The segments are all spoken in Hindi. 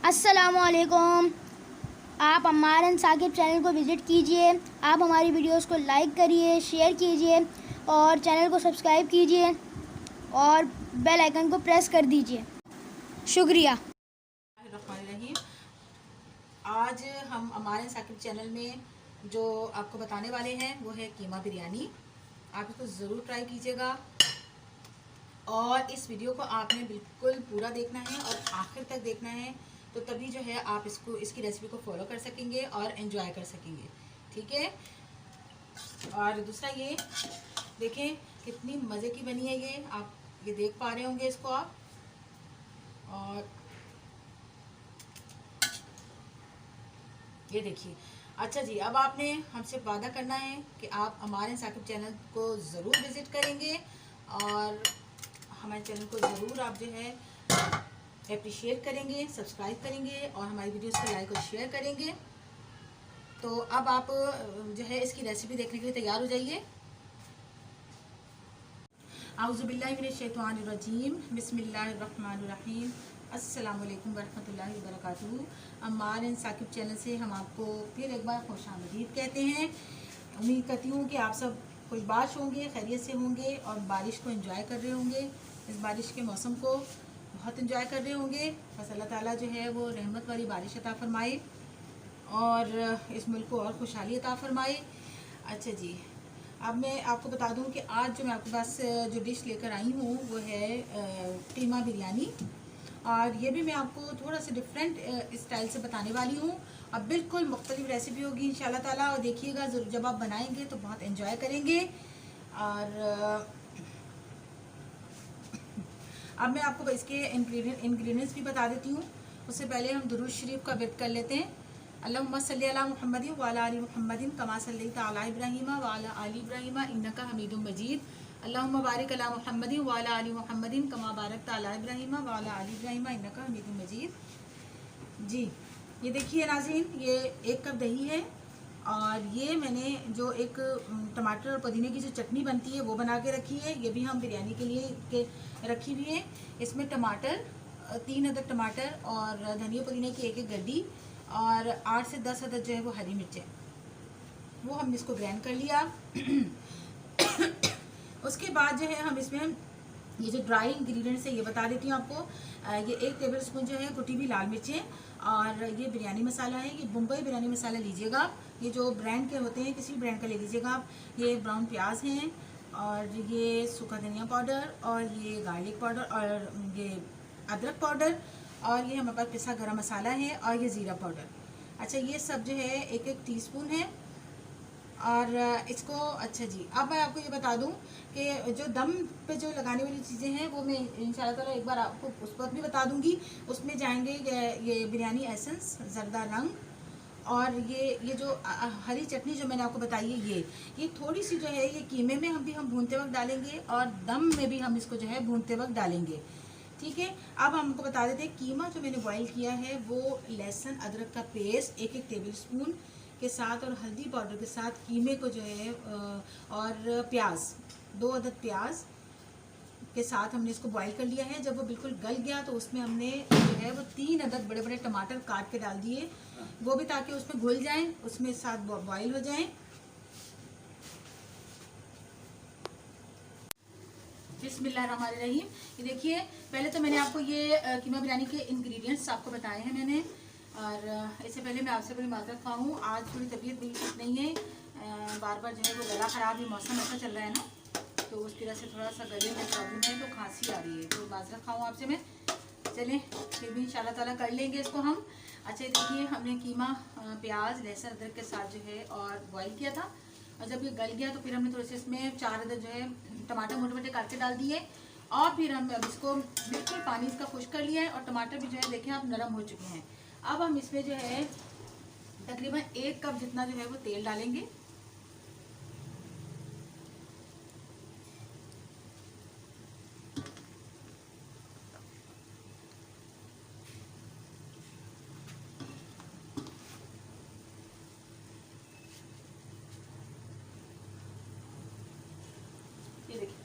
अस्सलामुअलैकुम। आप अम्मार एंड साकिब चैनल को विज़िट कीजिए। आप हमारी वीडियोस को लाइक करिए, शेयर कीजिए और चैनल को सब्सक्राइब कीजिए और बेल आइकन को प्रेस कर दीजिए। शुक्रिया। रहीम। आज हम अम्मार एंड साकिब चैनल में जो आपको बताने वाले हैं वो है कीमा बिरयानी। आप इसको ज़रूर ट्राई कीजिएगा और इस वीडियो को आपने बिल्कुल पूरा देखना है और आखिर तक देखना है, तो तभी जो है आप इसकी रेसिपी को फॉलो कर सकेंगे और एंजॉय कर सकेंगे। ठीक है। और दूसरा ये देखें कितनी मज़े की बनी है, ये आप ये देख पा रहे होंगे इसको आप। और ये देखिए। अच्छा जी, अब आपने हमसे वादा करना है कि आप हमारे साकिब चैनल को ज़रूर विज़िट करेंगे और हमारे चैनल को ज़रूर आप जो है अप्रिशिएट करेंगे, सब्सक्राइब करेंगे और हमारी वीडियोस को लाइक और शेयर करेंगे। तो अब आप जो है इसकी रेसिपी देखने के लिए तैयार हो जाइए। आउज़ुबिल्लाहि मिनश्शैतानिर्रजीम, बिस्मिल्लाहिर्रहमानिर्रहीम, अस्सलामु अलैकुम वरहमतुल्लाहि वबरकातुहू। अम्मार एंड साकिब चैनल से हम आपको फिर एक बार खुशामदीद कहते हैं। उम्मीद करती हूँ कि आप सब खुशबाश होंगे, खैरियत से होंगे और बारिश को एंजॉय कर रहे होंगे। इस बारिश के मौसम को बहुत एंजॉय कर रहे होंगे। बस अल्लाह ताला जो है वो रहमत वाली बारिश अता फरमाए और इस मुल्क को और खुशहाली अता फरमाए। अच्छा जी, अब मैं आपको बता दूं कि आज जो मैं आपके पास जो डिश लेकर आई हूँ वो है कीमा बिरयानी। और ये भी मैं आपको थोड़ा सा डिफरेंट स्टाइल से बताने वाली हूँ। अब बिल्कुल मुख्तलिफ रेसिपी होगी इंशाल्लाह ताला, और देखिएगा ज़रूर, जब आप बनाएंगे तो बहुत एंजॉय करेंगे। और अब मैं आपको इसके इंग्रेडिएंट्स भी बता देती हूँ। उससे पहले हम दुरूद शरीफ का विर्द कर लेते हैं। अल्लाहुम्मा सल्ली अला मुहम्मदिन व अला आलि मुहम्मदिन कमा सल्लैता अला इब्राहीम व अला आलि इब्राहीम इन्नका हमीदुम मजीद। अल्लाहुम्मा बारिक अला मुहम्मदिन व अला आलि मुहम्मदिन कमा बारकता अला इब्राहीम व अला आलि इब्राहीम इन्नका हमीदुम मजीद। जी, ये देखिए नाज़रीन, ये 1 कप दही है और ये मैंने जो एक टमाटर और पुदीने की जो चटनी बनती है वो बना के रखी है। ये भी हम बिरयानी के लिए रखी हुई है। इसमें टमाटर 3 अदद टमाटर और धनिया पुदीने की 1-1 गड्डी और 8 से 10 अदद जो है वो हरी मिर्चें, वो हमने इसको ग्राइंड कर लिया। उसके बाद जो है हम इसमें ये जो ड्राई इंग्रेडिएंट्स है ये बता देती हूँ आपको। ये 1 टेबल स्पून जो है कुटी हुई लाल मिर्चें, और ये बिरयानी मसाला है, ये बम्बई बिरयानी मसाला लीजिएगा। ये जो ब्रांड के होते हैं किसी भी ब्रांड का ले लीजिएगा आप। ये ब्राउन प्याज हैं और ये सूखा धनिया पाउडर और ये गार्लिक पाउडर और ये अदरक पाउडर और ये हमारे पास पिसा गरम मसाला है और ये ज़ीरा पाउडर। अच्छा, ये सब जो है 1-1 टीस्पून है। और इसको अच्छा जी, अब मैं आपको ये बता दूं कि जो दम पे जो लगाने वाली चीज़ें हैं वो मैं इंशाल्लाह ताला एक बार आपको उस पर भी बता दूंगी। उसमें जाएंगे ये बिरयानी एसेंस, ज़रदा रंग, और ये जो हरी चटनी जो मैंने आपको बताई है, ये थोड़ी सी जो है ये कीमे में हम भूनते वक्त डालेंगे और दम में भी हम इसको जो है भूनते वक्त डालेंगे। ठीक है। अब हमको बता देते हैं, कीमा जो मैंने बॉईल किया है वो लहसुन अदरक का पेस्ट 1-1 टेबल स्पून के साथ और हल्दी पाउडर के साथ कीमे को जो है और प्याज 2 अदद प्याज के साथ हमने इसको बॉईल कर लिया है। जब वो बिल्कुल गल गया तो उसमें हमने जो है वो 3 अदद बड़े बड़े टमाटर काट के डाल दिए, वो भी ताकि उसमें घुल जाएं, उसमें साथ बॉईल हो जाएं। बिस्मिल्लाहिर्रहमानिर्रहीम। ये देखिए, पहले तो मैंने आपको ये कीमा बिरयानी के इंग्रेडिएंट्स आपको बताए हैं मैंने। और इससे पहले मैं आपसे बड़ी माजरत खा हूँ, आज थोड़ी तबीयत बिल्कुल ठीक नहीं है। बार बार जो है वो गला ख़राब है, मौसम ऐसा चल रहा है ना, तो उसकी वजह से थोड़ा सा गले में प्रॉब्लम है, तो खांसी आ रही है, तो माजरत खाऊँ आपसे मैं। चलें, फिर भी इंशाल्लाह ताला कर लेंगे इसको हम। अच्छा, देखिए हमने कीमा प्याज लहसुन अदरक के साथ जो है और बॉईल किया था, और जब ये गल गया तो फिर हमने थोड़े से इसमें 4 अदद जो है टमाटर मोटे मोटे काट के डाल दिए, और फिर हम अब इसको बिल्कुल पानी इसका खुश्क कर लिया है और टमाटर भी जो है देखें आप नरम हो चुके हैं। अब हम इसमें जो है तकरीबन 1 कप जितना जो है वो तेल डालेंगे। ये देखिए,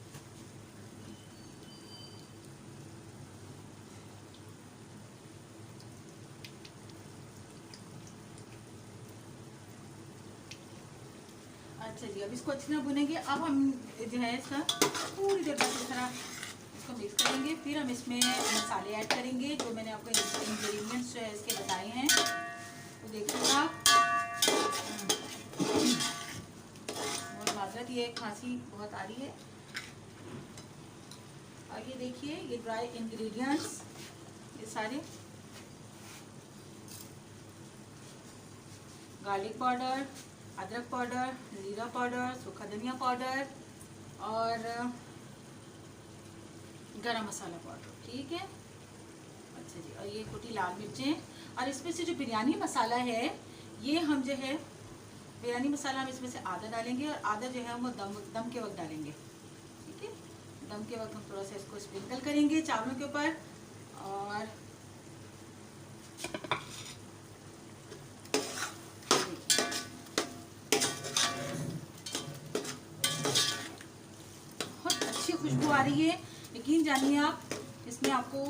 अच्छा जी, अब इसको अच्छी तरह भुनेंगे। अब हम जो है इसका पूरी देर तक इस तरह इसको मिक्स करेंगे। फिर हम इसमें मसाले ऐड करेंगे जो मैंने आपको इंग्रेडिएंट्स जो है इसके बताए हैं, तो देखिएगा आप। और माजरत, ये खांसी बहुत आ रही है। और ये देखिए, ये ड्राई इंग्रेडिएंट्स ये सारे, गार्लिक पाउडर, अदरक पाउडर, जीरा पाउडर, सूखा धनिया पाउडर और गरम मसाला पाउडर, ठीक है। अच्छा जी, और ये कुटी लाल मिर्चें। और इसमें से जो बिरयानी मसाला है, ये हम जो है बिरयानी मसाला हम इसमें से आधा डालेंगे और आधा जो है हम दम के वक्त डालेंगे, ठीक है। दम के वक्त हम थोड़ा सा इसको स्प्रिंकल करेंगे चावलों के ऊपर। और खुशबू आ रही है, यकीन जानिए आप, इसमें आपको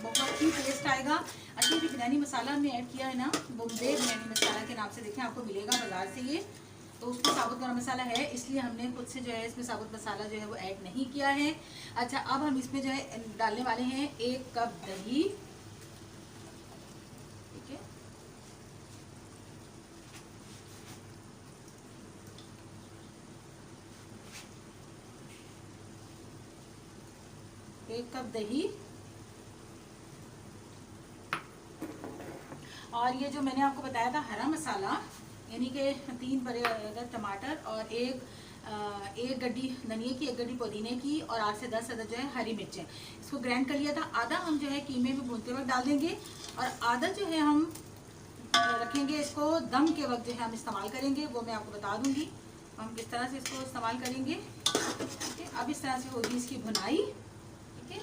बहुत ही टेस्ट आएगा। अच्छा, जो बिरयानी मसाला हमने ऐड किया है ना, बॉम्बे बिरयानी मसाला के नाम से देखें, आपको मिलेगा बाजार से ये, तो उसमें साबुत गरम मसाला है, इसलिए हमने खुद से जो है इसमें साबुत मसाला जो है वो ऐड नहीं किया है। अच्छा, अब हम इसमें जो है डालने वाले हैं 1 कप दही, ठीक है। एक कप दही। और ये जो मैंने आपको बताया था हरा मसाला, यानी कि 3 बड़े टमाटर और एक गड्डी धनिया की, 1 गड्डी पुदीने की और 8 से 10 अदद जो है हरी मिर्चें, इसको ग्राइंड कर लिया था। आधा हम जो है कीमे में भूनते वक्त डाल देंगे और आधा जो है हम रखेंगे इसको दम के वक्त जो है हम इस्तेमाल करेंगे, वो मैं आपको बता दूंगी हम किस तरह से इसको इस्तेमाल करेंगे, ठीक है। अब इस तरह से होगी इसकी भुनाई, ठीक है।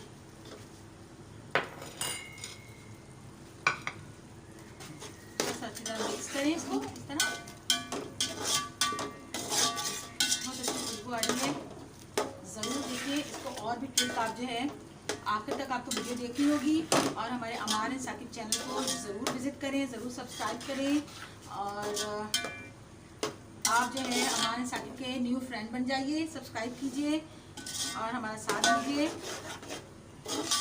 अच्छी तरह मिक्स करें इसको इस तरह, बहुत अच्छी खुशबू आ रही है। ज़रूर देखिए इसको, और भी ट्रिक आप जो है आखिर तक आपको वीडियो देखनी होगी। और हमारे अमान एंड साकिब चैनल को ज़रूर विज़िट करें, ज़रूर सब्सक्राइब करें और आप जो है अमान एंड साकिब के न्यू फ्रेंड बन जाइए। सब्सक्राइब कीजिए और हमारा साथ दीजिए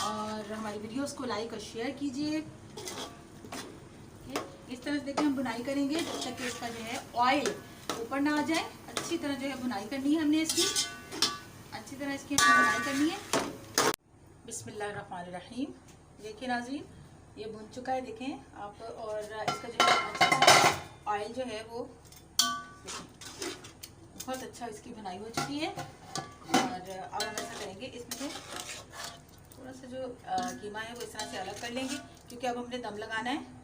और हमारी वीडियोस को लाइक और शेयर कीजिए। इस तरह से देखिए हम बुनाई करेंगे जब तक कि इसका जो है ऑयल ऊपर ना आ जाए। अच्छी तरह जो है बुनाई करनी है हमने इसकी, अच्छी तरह इसकी हमें बुनाई करनी है। बिस्मिल्लाहिर्रहमानिर्रहीम। देखिए नाज़रीन, ये बुन चुका है, देखें आप। और इसका जो है अच्छा ऑयल जो है वो बहुत अच्छा इसकी बुनाई हो चुकी है। और अब हम ऐसा करेंगे, इसमें से थोड़ा सा जो कीमा है वो इस तरह से अलग कर लेंगे, क्योंकि अब हमने दम लगाना है।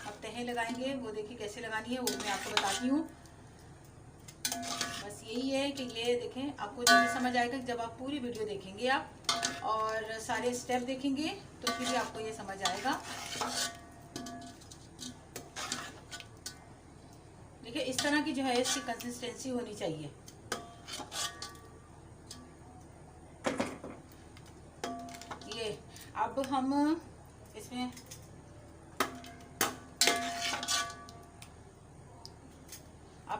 अब तहें लगाएंगे, वो देखिए कैसे लगानी है वो मैं आपको बताती हूँ। बस यही है कि ये देखें, आपको जब समझ आएगा जब आप पूरी वीडियो देखेंगे आप और सारे स्टेप देखेंगे, तो फिर आपको ये समझ आएगा। देखिए इस तरह की जो है इसकी कंसिस्टेंसी होनी चाहिए। ये अब हम इसमें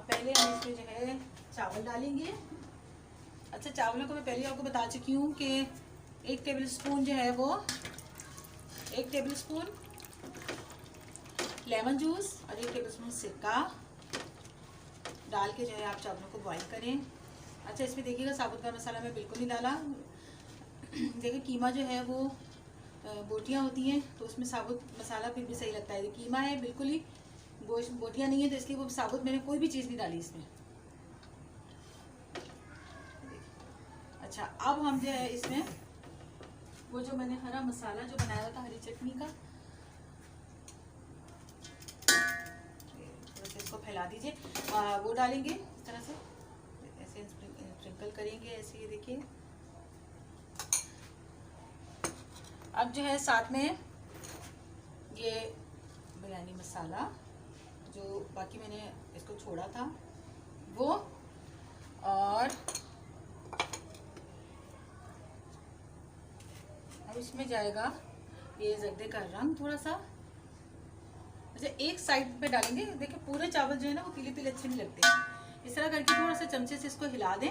पहले हम इसमें जो है चावल डालेंगे। अच्छा, चावलों को मैं पहले आपको बता चुकी हूँ कि 1 टेबल स्पून जो है वो 1 टेबल स्पून लेमन जूस और 1 टेबल स्पून सिरका डाल के जो है आप चावलों को बॉईल करें। अच्छा, इसमें देखिएगा साबुत गरम मसाला मैं बिल्कुल नहीं डाला। देखिए कीमा जो है वो बोटियाँ होती हैं, तो उसमें साबुत मसाला फिर भी सही लगता है। कीमा है बिल्कुल ही, गोश्त बोटियाँ नहीं है, तो इसलिए वो साबुत मैंने कोई भी चीज़ नहीं डाली इसमें। अच्छा, अब हम जो है इसमें वो जो मैंने हरा मसाला जो बनाया था हरी चटनी का, थोड़ा सा इसको फैला दीजिए, वो डालेंगे इस तरह से, ऐसे स्प्रिंकल करेंगे ऐसे। ये देखिए, अब जो है साथ में ये बिरयानी मसाला जो बाकी मैंने इसको छोड़ा था वो, और अब इसमें जाएगा ये जर्दे का रंग थोड़ा सा। अच्छा, एक साइड पे डालेंगे। देखिए पूरे चावल जो है ना वो पीले पीले अच्छे नहीं लगते, इस तरह करके थोड़ा सा चमचे से इसको हिला दें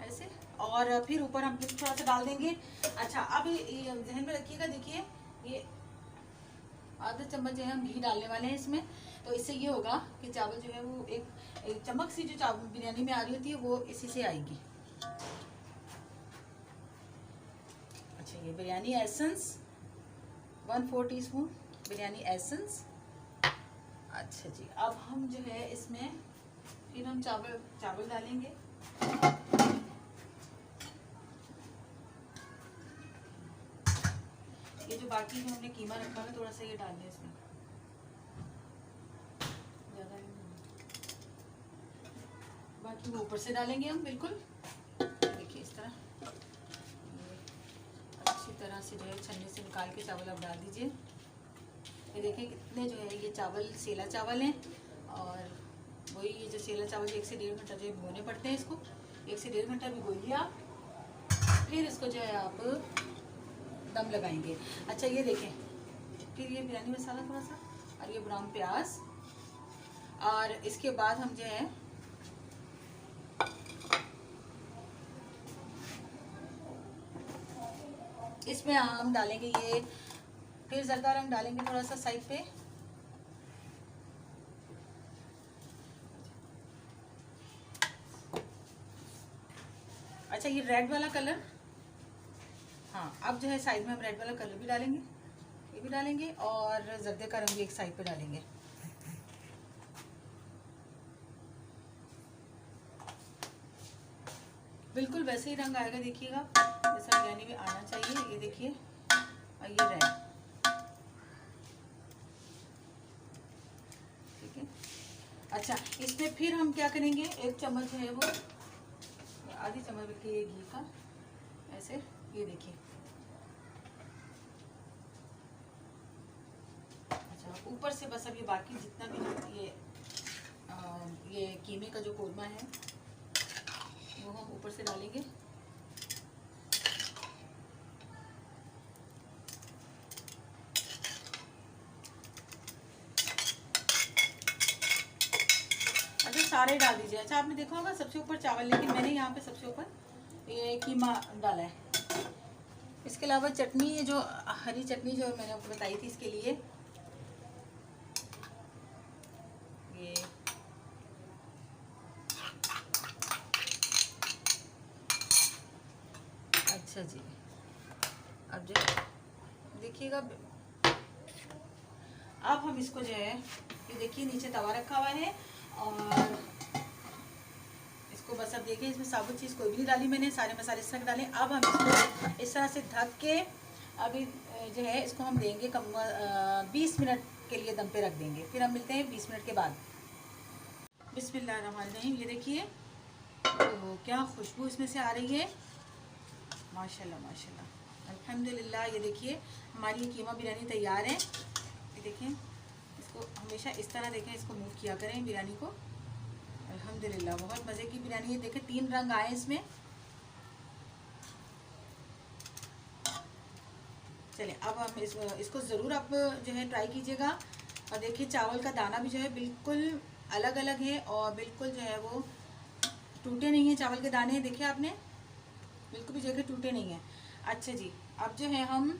ऐसे, और फिर ऊपर हम थोड़ा सा डाल देंगे। अच्छा, अब ये ध्यान में रखिएगा, देखिए ये आधा चम्मच जो है हम घी डालने वाले हैं इसमें। तो इससे ये होगा कि चावल जो है वो एक चमक सी जो चावल बिरयानी में आ रही होती है वो इसी से आएगी। अच्छा, ये biryani essence 1/4 teaspoon biryani essence. अच्छा जी, अब हम जो है इसमें फिर हम चावल डालेंगे। ये जो बाकी जो हमने कीमा रखा है थोड़ा सा ये डाल दें इसमें, ज़्यादा बाकी वो ऊपर से डालेंगे हम बिल्कुल। देखिए इस तरह अच्छी तरह से जो है छन्नी से निकाल के चावल आप डाल दीजिए। ये देखिए कितने जो है ये चावल सेला चावल हैं, और वही ये जो सेला चावल 1 से 1.5 घंटा जो है भिगोने पड़ते हैं। इसको 1 से 1.5 घंटा भिगोइए आप, फिर इसको जो है आप दम लगाएंगे। अच्छा, ये देखें, फिर ये बिरयानी मसाला थोड़ा सा और ये ब्राउन प्याज, और इसके बाद हम जो है इसमें हम डालेंगे ये फिर जरदा रंग डालेंगे थोड़ा सा साइड पे। अच्छा, ये रेड वाला कलर, हाँ, अब जो है साइड में हम रेड वाला कलर भी डालेंगे, ये भी डालेंगे, और जर्दे का रंग भी एक साइड पे डालेंगे। बिल्कुल वैसे ही रंग आएगा, देखिएगा जैसा बिरयानी में आना चाहिए। ये देखिए, और ये रेड, ठीक है। अच्छा, इसमें फिर हम क्या करेंगे, 1 चम्मच है वो, आधी चम्मच बल्कि ये घी का ऐसे, ये देखिए। अच्छा, ऊपर से बस अब ये बाकी जितना भी ये कीमे का जो कोरमा है वो हम ऊपर से डालेंगे। अच्छा, सारे डाल दीजिए। अच्छा, आपने देखा होगा सबसे ऊपर चावल, लेकिन मैंने यहाँ पे सबसे ऊपर ये कीमा डाला है। इसके अलावा चटनी, ये जो हरी चटनी जो मैंने आपको बताई थी, इसके लिए ये अच्छा जी, अब जो देखिएगा, अब हम इसको जो है, ये देखिए नीचे तवा रखा हुआ है, और इसको बस अब देखिए इसमें साबुत चीज़ कोई भी नहीं डाली मैंने, सारे मसाले इस तरह डाले। अब हम इसको इस तरह से ढक के अभी जो है इसको हम देंगे 20 मिनट के लिए दम पे रख देंगे। फिर हम मिलते हैं 20 मिनट के बाद। बिस्मिल्लाहिर्रहमानिर्रहीम, ये देखिए तो क्या खुशबू इसमें से आ रही है, माशाल्लाह माशाल्लाह, अल्हम्दुलिल्लाह। ये देखिए हमारी कीमा बिरयानी तैयार है। ये देखें, इसको हमेशा इस तरह देखें, इसको मूव किया करें बिरयानी को। अल्हम्दुलिल्लाह, बहुत मज़े की बिरयानी है। देखें 3 रंग आए इसमें। चलिए, अब हम इसको ज़रूर आप जो है ट्राई कीजिएगा। और देखिए चावल का दाना भी जो है बिल्कुल अलग अलग है, और बिल्कुल जो है वो टूटे नहीं है चावल के दाने। देखिए आपने, बिल्कुल भी जगह टूटे नहीं है। अच्छा जी, अब जो है हम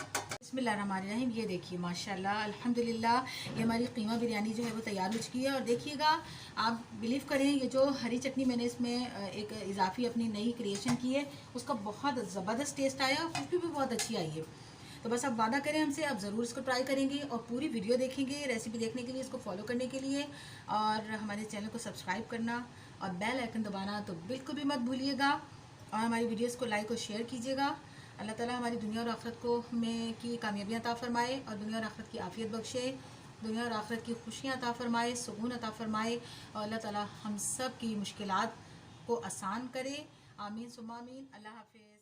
बिस्मिल्लाहिर्रहमानिर्रहीम, ये देखिए माशाल्लाह अल्हम्दुलिल्लाह, ये हमारी कीमा बिरयानी जो है वो तैयार हो चुकी है। और देखिएगा, आप बिलीव करें, ये जो हरी चटनी मैंने इसमें एक इजाफी अपनी नई क्रिएशन की है, उसका बहुत ज़बरदस्त टेस्ट आया और खुशबू भी बहुत अच्छी आई है। तो बस आप वादा करें हमसे, आप ज़रूर इसको ट्राई करेंगे और पूरी वीडियो देखेंगे रेसिपी देखने के लिए, इसको फॉलो करने के लिए, और हमारे चैनल को सब्सक्राइब करना और बेल आइकन दबाना तो बिल्कुल भी मत भूलिएगा। और हमारी वीडियोस को लाइक और शेयर कीजिएगा। अल्लाह ताला हमारी दुनिया और आखिरत को में की कामयाबियाँ अता फरमाए, और दुनिया और आखिरत की आफियत बख्शे, दुनिया और आखिरत की खुशियाँ अता फरमाए, सुकून अता फरमाए, और अल्लाह ताला हम सब की मुश्किलात को आसान करे। आमीन सुम्मा आमीन। अल्लाह हाफिज़।